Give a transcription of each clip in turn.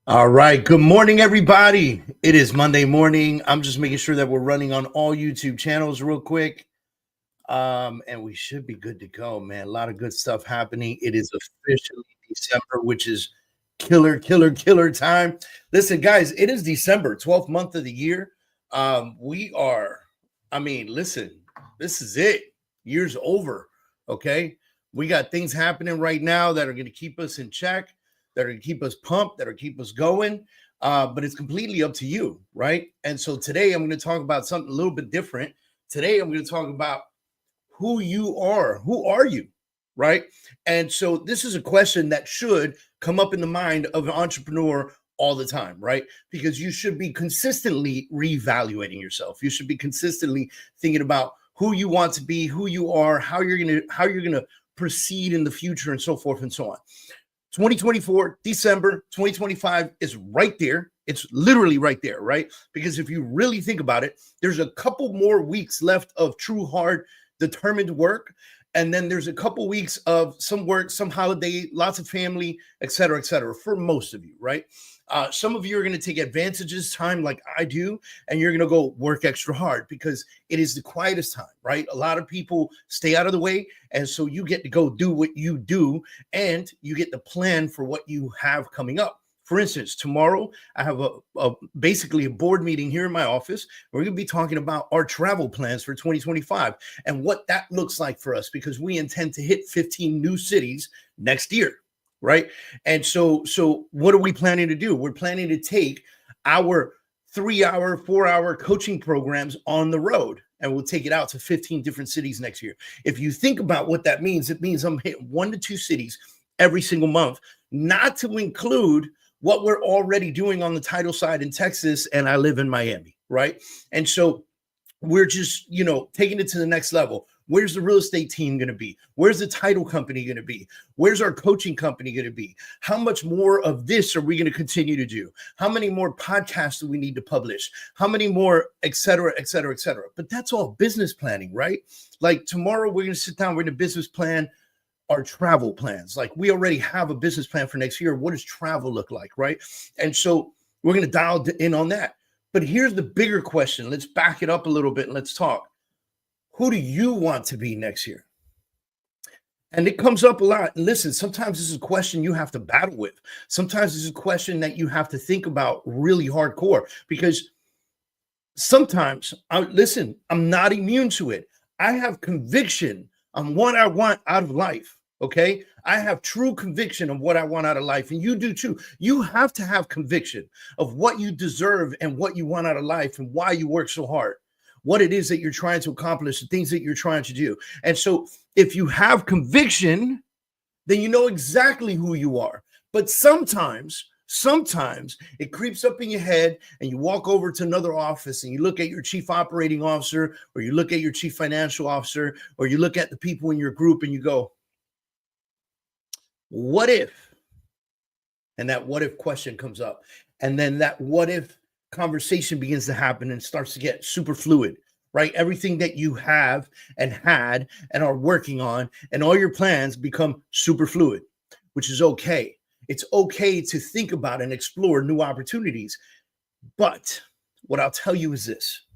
All right. Good morning, everybody. It is Monday morning. I'm just making sure that we're running on all YouTube channels real quick. And we should be good to go, man. A lot of good stuff happening. It is officially December, which is killer time. Listen, guys, it is December, 12th month of the year. Listen, this is it. Year's over. Okay. We got things happening right now that are going to keep us in check, that are going to keep us pumped, that are keep us going. But it's completely up to you, right? And so today I'm going to talk about something a little bit different. Today I'm going to talk about who you are. Who are you, right? And so this is a question that should come up in the mind of an entrepreneur all the time, right? Because you should be consistently reevaluating yourself. You should be consistently thinking about who you want to be, who you are, how you're gonna proceed in the future, and so forth and so on. 2024, December 2025 is right there. It's literally right there, right? Because if you really think about it, there's a couple more weeks left of true, hard, determined work. And then there's a couple weeks of some work, some holiday, lots of family, et cetera, for most of you, right? Some of you are going to take advantage of this time like I do, and you're going to go work extra hard because it is the quietest time, right? A lot of people stay out of the way, and so you get to go do what you do, and you get to plan for what you have coming up. For instance, tomorrow I have basically a board meeting here in my office. We're going to be talking about our travel plans for 2025 and what that looks like for us, because we intend to hit 15 new cities next year, right? And so what are we planning to do? We're planning to take our 3-hour, 4-hour coaching programs on the road, and we'll take it out to 15 different cities next year. If you think about what that means, it means I'm hitting 1 to 2 cities every single month, not to include what we're already doing on the title side in Texas, and I live in Miami, right? And so we're just, taking it to the next level. Where's the real estate team going to be? Where's the title company going to be? Where's our coaching company going to be? How much more of this are we going to continue to do? How many more podcasts do we need to publish? How many more, et cetera? But that's all business planning, right? Like tomorrow we're going to sit down, we're going to business plan our travel plans. Like we already have a business plan for next year. What does travel look like, right? And so we're going to dial in on that. But here's the bigger question. Let's back it up a little bit and let's talk. Who do you want to be next year? And it comes up a lot. And listen, sometimes this is a question you have to battle with. Sometimes this is a question that you have to think about really hardcore, because sometimes, I'm not immune to it. I have conviction on what I want out of life. Okay. I have true conviction of what I want out of life. And you do too. You have to have conviction of what you deserve and what you want out of life and why you work so hard, what it is that you're trying to accomplish, the things that you're trying to do. And so if you have conviction, then you know exactly who you are. But sometimes it creeps up in your head and you walk over to another office and you look at your chief operating officer, or you look at your chief financial officer, or you look at the people in your group and you go, what if? And that what if question comes up. And then that what if conversation begins to happen and starts to get super fluid, right? Everything that you have and had and are working on and all your plans become super fluid, which is okay. It's okay to think about and explore new opportunities. But what I'll tell you is this.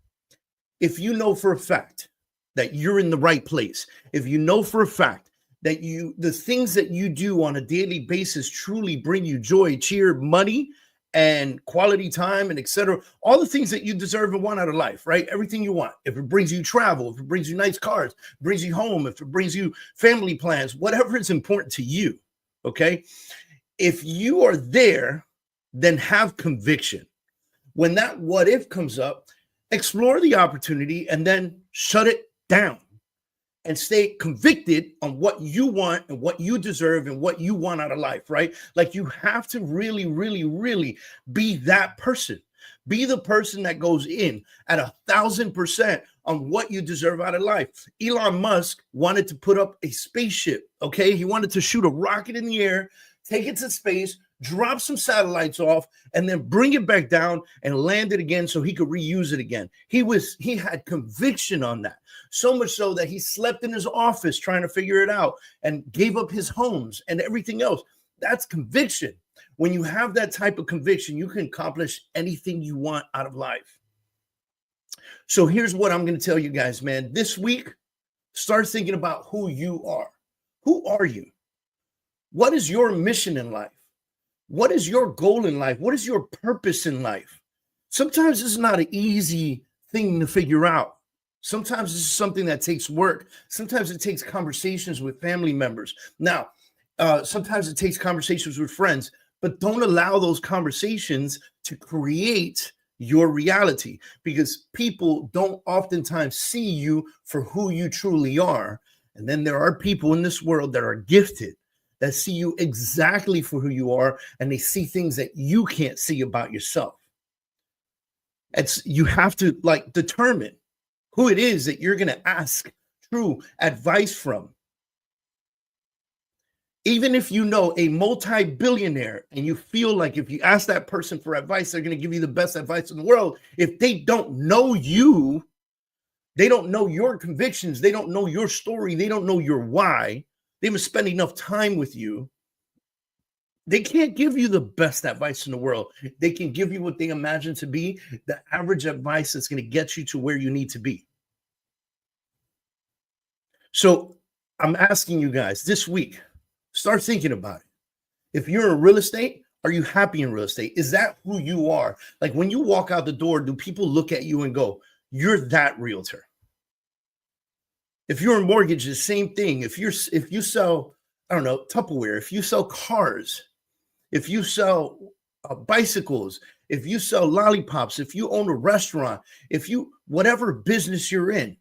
If you know for a fact that you're in the right place, if you know for a fact that the things that you do on a daily basis truly bring you joy, cheer, money, and quality time, and et cetera, all the things that you deserve and want out of life, right? Everything you want. If it brings you travel, if it brings you nice cars, brings you home, if it brings you family plans, whatever is important to you, okay? If you are there, then have conviction. When that what if comes up, explore the opportunity and then shut it down and stay convicted on what you want and what you deserve and what you want out of life, right? Like you have to really be that person. Be the person that goes in at 1,000% on what you deserve out of life. Elon Musk wanted to put up a spaceship, okay? He wanted to shoot a rocket in the air, take it to space, drop some satellites off, and then bring it back down and land it again so he could reuse it again. He had conviction on that, so much so that he slept in his office trying to figure it out and gave up his homes and everything else. That's conviction. When you have that type of conviction, you can accomplish anything you want out of life. So here's what I'm going to tell you guys, man. This week, start thinking about who you are. Who are you? What is your mission in life? What is your goal in life? What is your purpose in life? Sometimes it's not an easy thing to figure out. Sometimes this is something that takes work. Sometimes it takes conversations with family members. Now, sometimes it takes conversations with friends, but don't allow those conversations to create your reality, because people don't oftentimes see you for who you truly are. And then there are people in this world that are gifted, that see you exactly for who you are, and they see things that you can't see about yourself. You have to determine who it is that you're going to ask true advice from. Even if you know a multi-billionaire and you feel like if you ask that person for advice, they're going to give you the best advice in the world. If they don't know you, they don't know your convictions, they don't know your story, they don't know your why, they haven't spent enough time with you, they can't give you the best advice in the world. They can give you what they imagine to be the average advice that's going to get you to where you need to be. So I'm asking you guys this week, start thinking about it. If you're in real estate, are you happy in real estate? Is that who you are? Like when you walk out the door, do people look at you and go, you're that realtor? If you're in mortgages, same thing. If you sell, I don't know, Tupperware, if you sell cars, if you sell bicycles, if you sell lollipops, if you own a restaurant, whatever business you're in,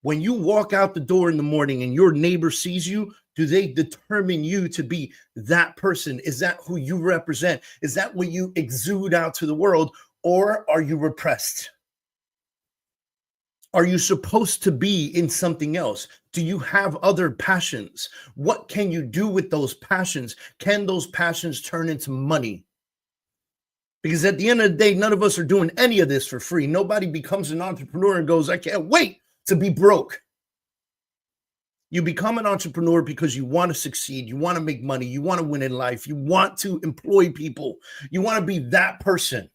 when you walk out the door in the morning and your neighbor sees you, do they determine you to be that person? Is that who you represent? Is that what you exude out to the world? Or are you repressed? Are you supposed to be in something else? Do you have other passions? What can you do with those passions? Can those passions turn into money? Because at the end of the day, none of us are doing any of this for free. Nobody becomes an entrepreneur and goes, I can't wait to be broke. You become an entrepreneur because you want to succeed. You want to make money. You want to win in life. You want to employ people. You want to be that person.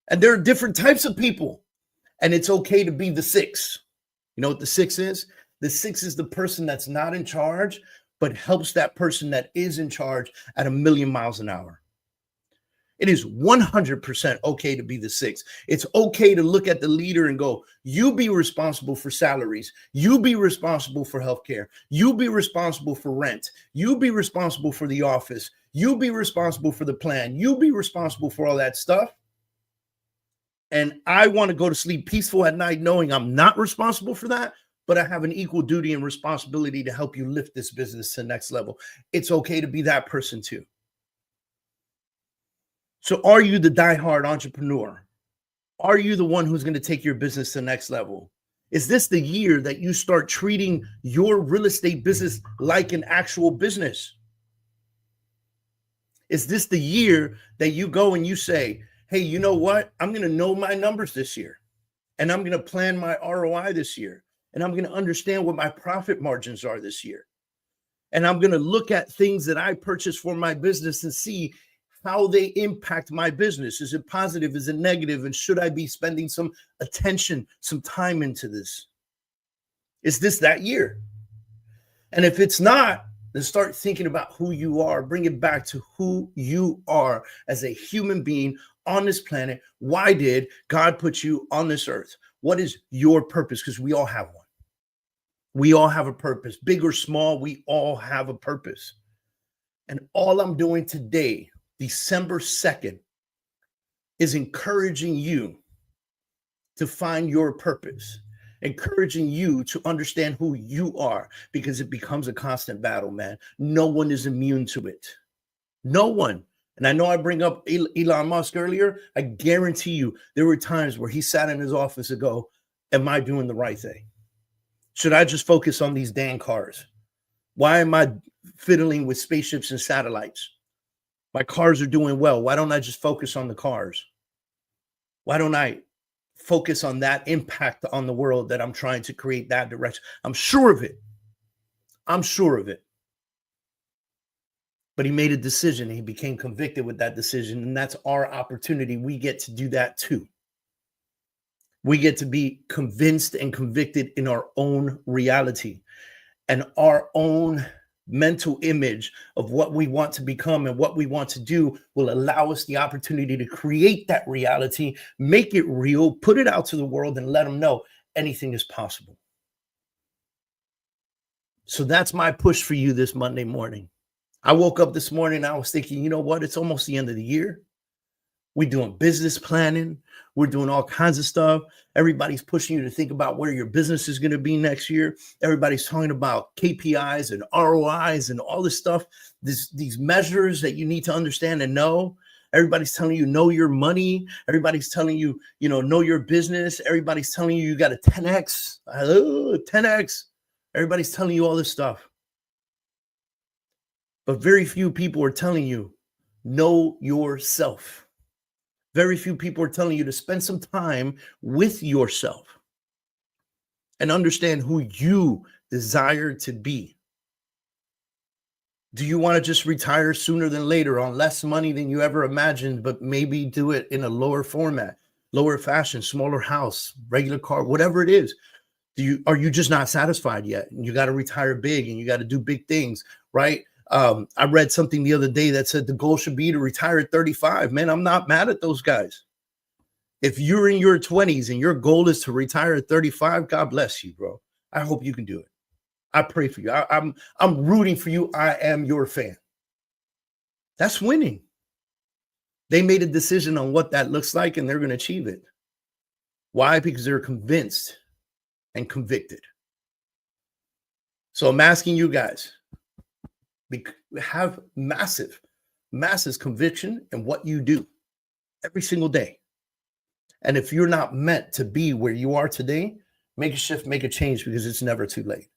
And there are different types of people. And it's okay to be the 6. You know what the 6 is? The 6 is the person that's not in charge, but helps that person that is in charge at 1,000,000 miles an hour. It is 100% okay to be the 6. It's okay to look at the leader and go, you be responsible for salaries. You be responsible for healthcare. You be responsible for rent. You be responsible for the office. You be responsible for the plan. You be responsible for all that stuff. And I want to go to sleep peaceful at night knowing I'm not responsible for that, but I have an equal duty and responsibility to help you lift this business to the next level. It's okay to be that person too. So are you the diehard entrepreneur? Are you the one who's going to take your business to the next level? Is this the year that you start treating your real estate business like an actual business? Is this the year that you go and you say, hey, you know what? I'm going to know my numbers this year, and I'm going to plan my ROI this year, and I'm going to understand what my profit margins are this year. And I'm going to look at things that I purchase for my business and see how they impact my business. Is it positive? Is it negative? And should I be spending some attention, some time into this? Is this that year? And if it's not, then start thinking about who you are. Bring it back to who you are as a human being on this planet. Why did God put you on this earth? What is your purpose? Because we all have one. We all have a purpose, big or small. We all have a purpose. And all I'm doing today, December 2nd, is encouraging you to find your purpose, encouraging you to understand who you are, because it becomes a constant battle, man. No one is immune to it. No one. And I know I bring up Elon Musk earlier. I guarantee you there were times where he sat in his office and go, am I doing the right thing? Should I just focus on these damn cars? Why am I fiddling with spaceships and satellites? My cars are doing well. Why don't I just focus on the cars? Why don't I focus on that impact on the world that I'm trying to create, that direction? I'm sure of it. I'm sure of it. But he made a decision. He became convicted with that decision. And that's our opportunity. We get to do that too. We get to be convinced and convicted in our own reality and our own mental image of what we want to become and what we want to do will allow us the opportunity to create that reality, make it real, put it out to the world, and let them know anything is possible. So that's my push for you this Monday morning. I woke up this morning, I was thinking, you know what? It's almost the end of the year. We're doing business planning. We're doing all kinds of stuff. Everybody's pushing you to think about where your business is going to be next year. Everybody's talking about KPIs and ROIs and all this stuff, these measures that you need to understand and know. Everybody's telling you, know your money. Everybody's telling you, know your business. Everybody's telling you, you got a 10X. 10X. Everybody's telling you all this stuff. But very few people are telling you, know yourself. Very few people are telling you to spend some time with yourself and understand who you desire to be. Do you want to just retire sooner than later on less money than you ever imagined, but maybe do it in a lower format, lower fashion, smaller house, regular car, whatever it is? Are you just not satisfied yet? And you got to retire big and you got to do big things, right? I read something the other day that said the goal should be to retire at 35. Man, I'm not mad at those guys. If you're in your 20s and your goal is to retire at 35, God bless you, bro. I hope you can do it. I pray for you. I'm rooting for you. I am your fan. That's winning. They made a decision on what that looks like and they're going to achieve it. Why? Because they're convinced and convicted. So I'm asking you guys, have massive conviction in what you do every single day. And if you're not meant to be where you are today, make a shift, make a change, because it's never too late.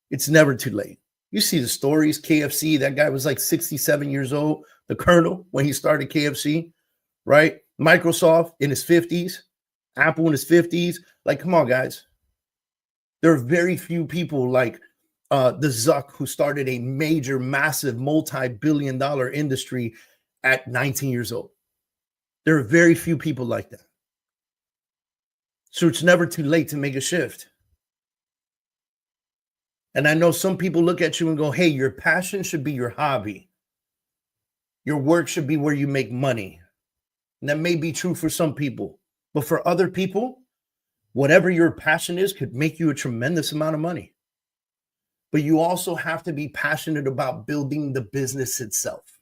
It's never too late. You see the stories, KFC, that guy was like 67 years old, the colonel, when he started KFC, right? Microsoft in his 50s, Apple in his 50s. Like, come on, guys. There are very few people like the Zuck, who started a major, massive, multi-billion-dollar industry at 19 years old. There are very few people like that. So it's never too late to make a shift. And I know some people look at you and go, hey, your passion should be your hobby. Your work should be where you make money. And that may be true for some people. But for other people, whatever your passion is could make you a tremendous amount of money. But you also have to be passionate about building the business itself.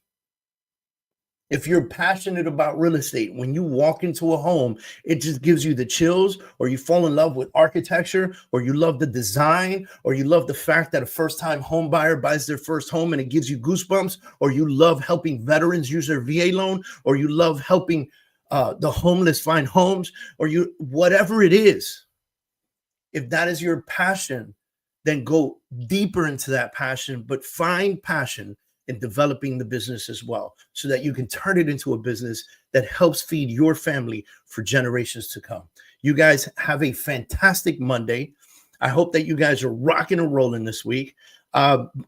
If you're passionate about real estate, when you walk into a home, it just gives you the chills, or you fall in love with architecture, or you love the design, or you love the fact that a first-time home buyer buys their first home and it gives you goosebumps, or you love helping veterans use their VA loan, or you love helping the homeless find homes, or whatever it is. If that is your passion, then go deeper into that passion, but find passion in developing the business as well, so that you can turn it into a business that helps feed your family for generations to come. You guys have a fantastic Monday. I hope that you guys are rocking and rolling this week.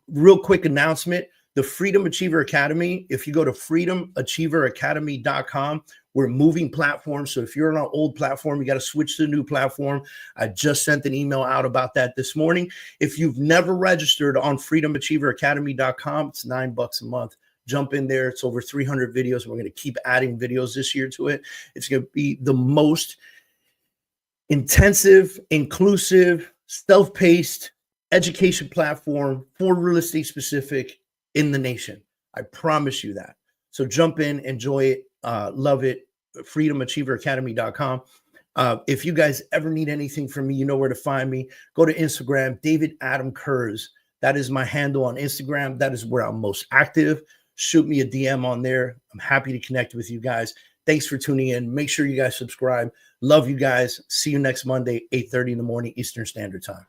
Real quick announcement, the Freedom Achiever Academy, if you go to freedomachieveracademy.com, we're moving platforms. So if you're on an old platform, you got to switch to a new platform. I just sent an email out about that this morning. If you've never registered on freedomachieveracademy.com, it's $9 a month. Jump in there. It's over 300 videos. We're going to keep adding videos this year to it. It's going to be the most intensive, inclusive, self-paced education platform for real estate specific in the nation. I promise you that. So jump in, enjoy it, love it. freedomachieveracademy.com. If you guys ever need anything from me, you know where to find me. Go to Instagram, David Adam Kurz. That is my handle on Instagram. That is where I'm most active. Shoot me a DM on there. I'm happy to connect with you guys. Thanks for tuning in. Make sure you guys subscribe. Love you guys. See you next Monday, 8:30 in the morning, Eastern Standard Time.